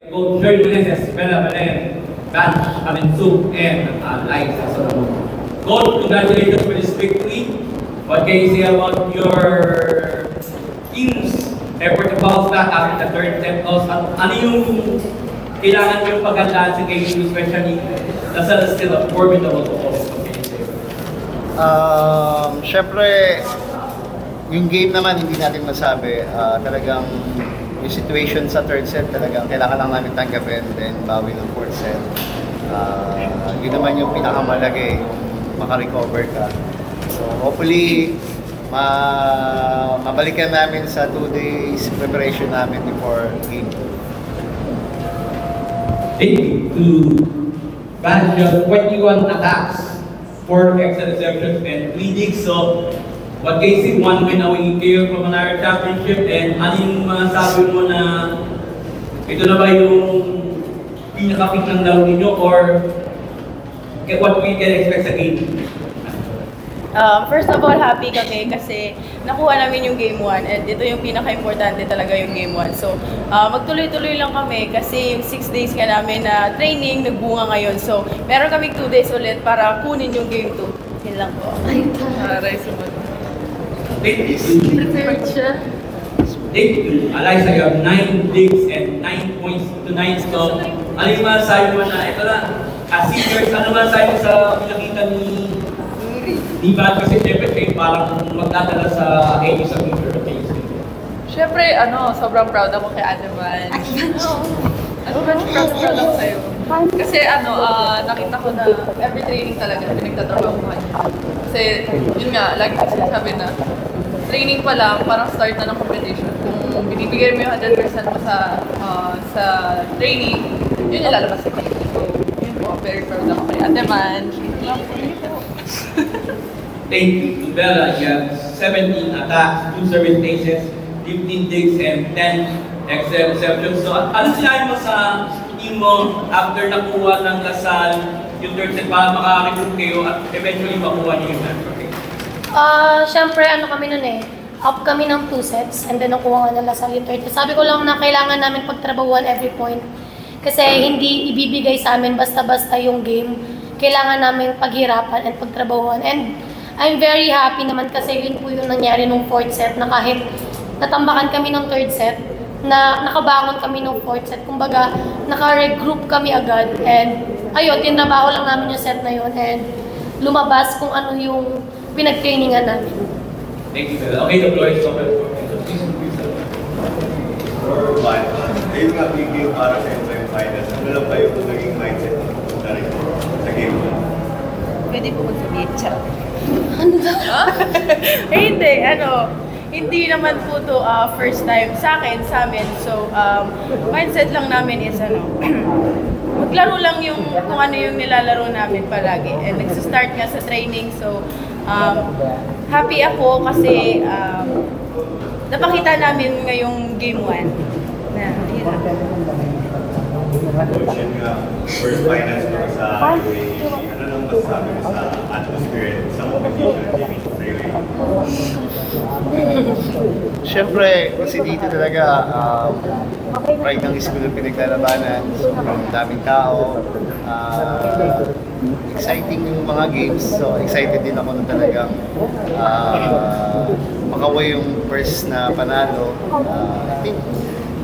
Coach Joy Meneses, Bella Belen, Batch, Alensuk, and Liza Solomon. Coach, congratulations for this victory. What can you say about your team's effort to bounce back after the third set loss? Ano yung kailangan yung paghandaan sa game, especially Lasal is still a formidable opponent? Siyempre, yung game naman hindi natin masabi. Talagang yung situation sa third set talagang kailangan lang namin tanggapin, then bawi ng fourth set. Yun naman yung pinakamalaki, yung makarecover ka. So hopefully, mabalikan namin sa 2 days preparation namin before game. Thank you to Batch, 21 attacks, 4 extra receptions, and 3 digs. So, what can you say, 1 win away kayo from an Irish Championship, and ano yung masabi mo na ito na ba yung pinaka-pick ng laro ninyo, or what we can expect sa game? First of all, happy kami kasi nakuha namin yung game 1 and ito yung pinaka-importante talaga yung game 1. So, magtuloy-tuloy lang kami kasi yung 6 days nga namin na training nagbunga ngayon. So, meron kaming 2 days ulit para kunin yung game 2. Yun lang po. Aray, sumunod. Prepared siya. Eliza, you have 9 digs and 9 points to 9. So, ano yung masasabi mo na ito na, as seniors, ano masasabi mo sa pinakita ni Bat, kasi siyempre kayo parang magdadala sa AU sa future of things? Siyempre, sobrang proud ako kay Adaman. Proud ako sa'yo. Kasi nakita ko na every training talaga pinagtatrabaho ko. Kasi yun nga, lagi ko sinasabi na training pa lang, parang start na ng competition. Kung binibigay mo yung 100% mo sa training, yun yung lalabas sa training. So, yun po, very proud ako kay Adaman. Thank you to Bella. You have 17 attacks, 2 service aces, 15 digs, and 10 extra receptions. So, ano sinabi mo sa team mo after nakuha ng Lasal yung third set para makarecruit kayo at eventually makuha niyo yung match? Siyempre, kami nun up kami ng 2 sets and then nakuha nga ng Lasal yung third set. Sabi ko lang na kailangan namin pagtrabahuan every point kasi hindi ibibigay sa amin basta-basta yung game. Kailangan namin paghirapan and pagtrabahuan. And I'm very happy naman kasi yun po yung nangyari nung fourth set na kahit natambakan kami ng third set, na nakabangon kami ng fourth set. Kumbaga, naka-regroup kami agad and ayun, tinabaho lang namin yung set na yun and lumabas kung ano yung pinag-trainingan namin. Thank you, Bella. Okay, the floor is open for Ayun nga, big deal para sa yung finals. Ano lang ba yung naging mindset sa game mo? Pwede po magsabihin siya. Ano ba? Hindi naman po to first time sa amin. So, mindset lang namin is maglaro lang yung kung ano yung nilalaro namin palagi. And nagsistart nga sa training. So, happy ako kasi napakita namin ngayong game 1 na yun lang. Coach, yun nga, first finals mo sa UAE. Ano nang masasabi mo sa atmosphere sa competition for UAE? Siyempre, kasi dito talaga, pride ng school yung pinaglalabanan. Sobrang daming tao. Exciting yung mga games. So, excited din ako na talagang makaway yung first na panalo. I think,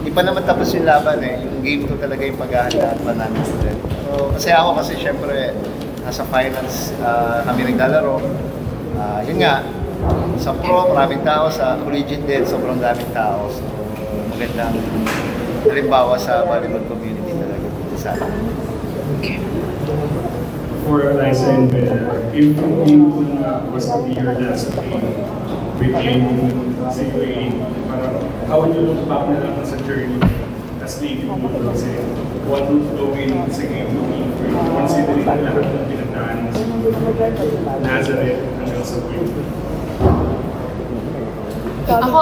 di pa naman tapos yung laban Yung game 2 talaga yung paghahanda at panalo ulit. So, kasi ako syempre, nasa finals kami naglalaro. Yun nga, sa pro, maraming tao. Sa collegiate din, sobrang daming tao. So, magandang halimbawa sa volleyball community talaga dito sa atin. For Eliza and Bella, if you was to be your last game, reclaim sa UAE, how would you look back na lang sa journey as Navy Blue kasi what would gawin sa game looking for you, considering na lahat ng pinagdaan sa Nazareth hanggang sa Queen? Ako,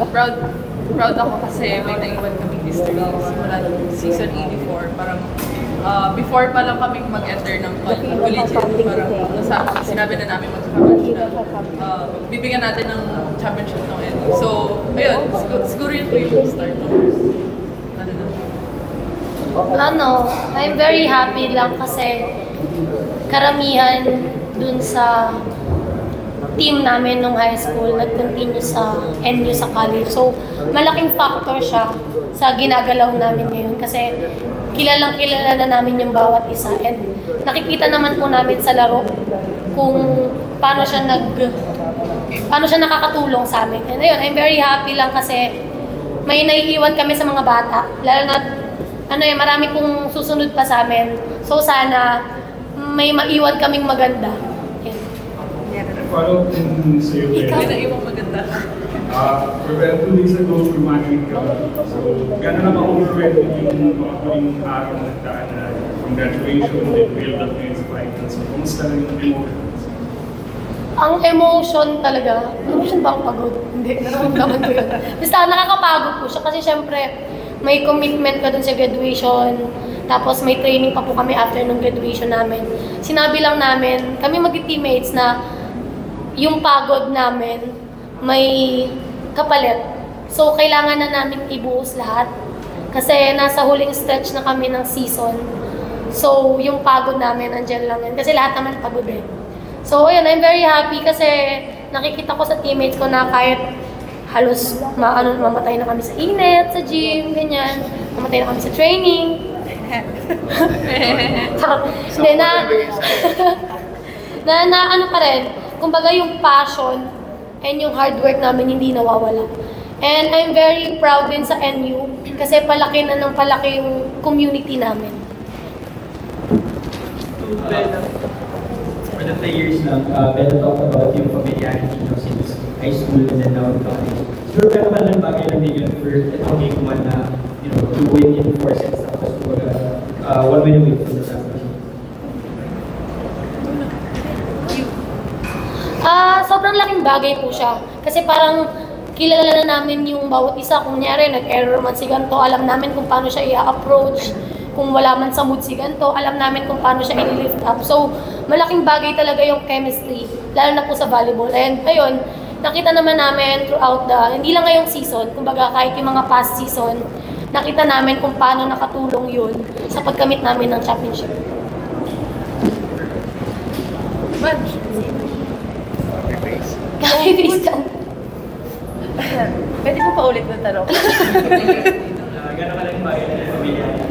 proud ako kasi may naiwan kaming history simula season 84. Parang before pa lang kaming mag-enter ng collegiate, parang sinabi na namin magkakamatch na bibigyan natin ng championship ng end. So, ayun, siguro yun po yung start ng I'm very happy lang kasi karamihan dun sa team namin nung high school nag-continue sa NU sa college. So, malaking factor siya sa ginagalaw namin ngayon kasi kilalang-kilala na namin yung bawat isa and nakikita naman po namin sa laro kung paano siya nakakatulong sa amin. And ayun, I'm very happy lang kasi may naiiwan kami sa mga bata. Lalo na marami pong susunod pa sa amin. So sana may maiwan kaming maganda. Follow up din sa'yo, Ben. May naiwang maganda. Well, 2 days ago, graduate ka. So, gano'n na ma-overwhelm yung mga huling araw na nagdaan na from graduation, then build up ngayon sa finals. So, kumusta na yung emotions? Ang emotion talaga, emotion ba ang pagod? Hindi, nararamdaman ko yun. Basta nakakapagod po siya kasi syempre may commitment ka dun sa graduation, tapos may training pa po kami after nung graduation namin. Sinabi lang namin, kami mag-teammates na yung pagod namin may kapalit. So, kailangan na namin ibuhos lahat. Kasi nasa huling stretch na kami ng season. So, yung pagod namin, andyan lang yan. Kasi lahat naman pagod eh. So, ayun, I'm very happy kasi nakikita ko sa teammates ko na kahit halos mamatay na kami sa init, sa gym, ganyan. Mamatay na kami sa training. Hindi na ano pa rin, kumbaga yung passion and yung hard work namin hindi nawawala. And I'm very proud din sa NU kasi palaki na ng palaki yung community namin. For the players lang, Ben talked about yung familiarity since high school and then now in college. Siguro pero malang bagay lang din yun for itong game man na, to win in 4 sets tapos one win away from the championship. Sobrang laking bagay po siya. Kasi parang kilala na namin yung bawat isa. Kung nyari, nag-error man si ganito, alam namin kung paano siya i-approach. Kung wala man sa mood si ganito, alam namin kung paano siya i-lift up. So, malaking bagay talaga yung chemistry, lalo na po sa volleyball. And ayun, nakita naman namin throughout hindi lang ngayong season, kumbaga kahit yung mga past season, nakita namin kung paano nakatulong yun sa pagkamit namin ng championship. Kaya-face ka. Pwede mo pa ulit na tanong? Gano'n ka lang bagay na familiarity?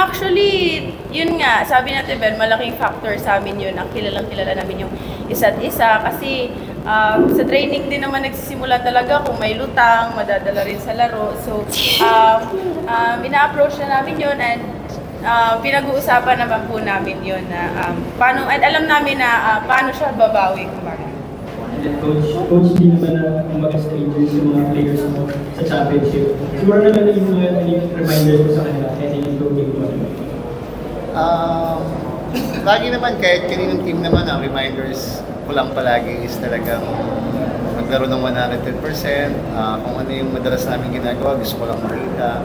Actually, yun nga, sabi natin Ben, malaking factor sa amin yun, ang kilalang-kilala namin yung isa't isa kasi sa training din naman nagsisimula talaga kung may lutang, madadala rin sa laro. So, ina-approach na namin yun and pinag-uusapan naman po namin yun na paano, at alam namin na paano siya babawi kumbaga. And then coach din naman na mga strangers yung mga players mo sa championship. Siguro naman yung mga reminders mo sa kanila kaya yung game mo. Lagi naman, kahit kaninong team naman, ang reminders ko lang palagi is talagang maglaro ng 110%. Kung ano yung madalas namin ginagawa, gusto ko lang makita.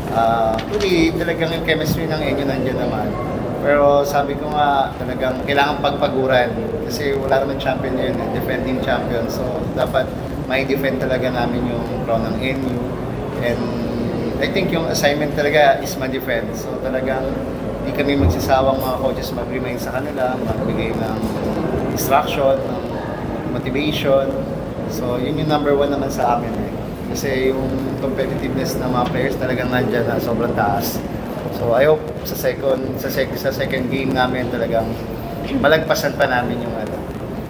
Actually, talagang yung chemistry ng inyo nandiyan naman. Pero sabi ko nga, talagang kailangan pagpaguran. Kasi wala naman champion yun, defending champion. So, dapat may defend talaga namin yung crown ng NU. And I think yung assignment talaga is ma-defend. So, talagang hindi kami magsasawang mga coaches mag-remind sa kanila, magbigay ng instruction, ng motivation. So, yun yung number 1 naman sa amin. Kasi yung competitiveness ng mga players talagang nandyan na sobrang taas. So I hope sa second game namin talagang malagpasan pa namin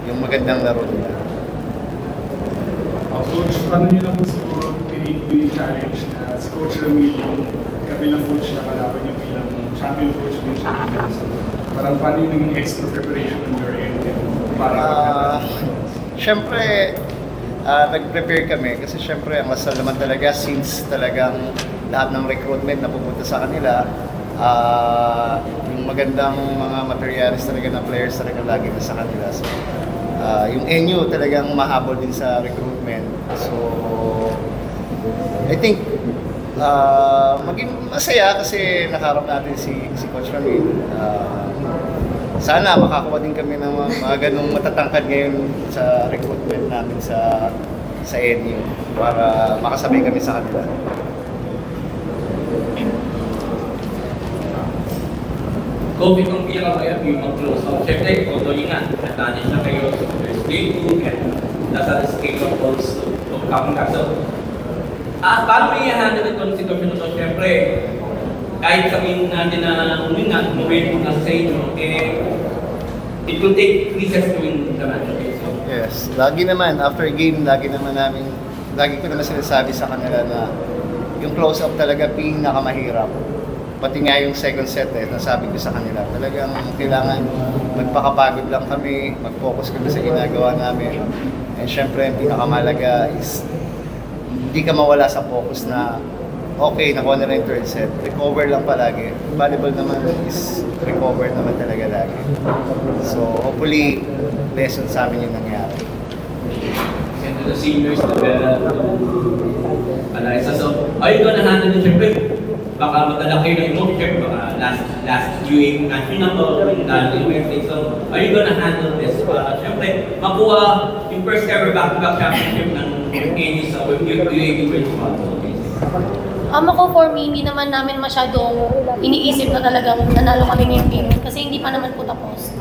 yung magandang laro nila. Coach, paano nyo na po siguro yung challenge na si Coach Ramil yung kabilang coach na kalaban yung bilang champion coach din siya. So, parang paano yung naging extra preparation on your end? Siyempre, nag-prepare kami kasi syempre ang lasal naman talaga since talagang lahat ng recruitment na pupunta sa kanila, yung magandang mga materials talaga na players talaga lagi na sa kanila. So, yung NU talagang mahabol din sa recruitment. So, I think maging masaya kasi nakaharap natin si Coach Ramil. Sana makakuha din kami ng mga ganong matatangkad ngayon sa recruitment namin sa NU para makasabay kami sa kanila. Coach, itong pinaka-kaya yung mag-close out. Siyempre, although yun nga, advantage na kayo sa first game 2 and nasa scale of goals to coming back. So, paano mo i-handle itong sitwasyon na ito? Siyempre, kahit sabihin natin na momentum na sa inyo, it will take 3 sets to win the match. Okay? So, Yes, lagi naman, after game, lagi ko naman sinasabi sa kanila na yung close-up talaga pinakamahirap. Pati nga yung second set nasabi ko sa kanila, talagang kailangan magpakapagod lang kami, mag-focus kami sa ginagawa namin. And syempre, yung pinakamalaga is hindi ka mawala sa focus na okay, nakuha na rin yung third set. Recover lang palagi. Volleyball naman is recover naman talaga lagi. So hopefully, lesson sa amin yung nangyari. and to the seniors na Bella, Eliza. So, are you gonna handle it? Siyempre, baka madala kayo ng emotion, baka last UA match yun ako, yung Wednesday. So, are you gonna handle this? Siyempre, makuha yung first ever back-to-back championship ng AD sa UAB World Cup. Ako for me, hindi naman namin masyadong iniisip na talagang nanalo kami ngayong game kasi hindi pa naman po tapos.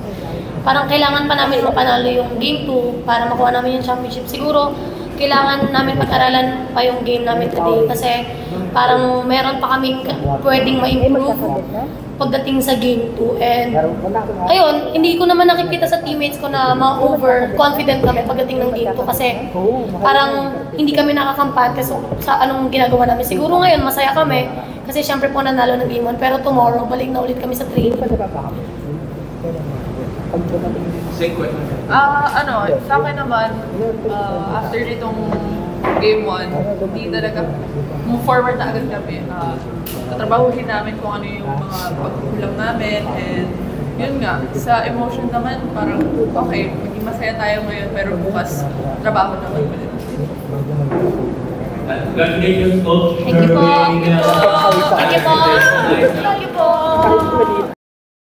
Parang kailangan pa namin mapanalo yung game 2 para makuha namin yung championship. Siguro, kailangan namin pag-aralan pa yung game namin today kasi parang meron pa kaming pwedeng ma-improve pagdating sa game 2. And ayun, hindi ko naman nakikita sa teammates ko na ma-over-confident kami pagdating ng game 2 kasi parang hindi kami nakakampan kasi sa anong ginagawa namin. Siguro ngayon masaya kami kasi syempre po nanalo ng game 1 pero tomorrow balik na ulit kami sa training. Same question. Sa akin naman, after nitong game 1, hindi talaga move forward na agad kami. Tatrabahuhin namin kung ano yung mga pagkukulang namin and yun nga, sa emotion naman parang okay, maging masaya tayo ngayon pero bukas trabaho naman ulit. Congratulations, Coach. Thank you po. Thank you po. Thank you po. Thank you po.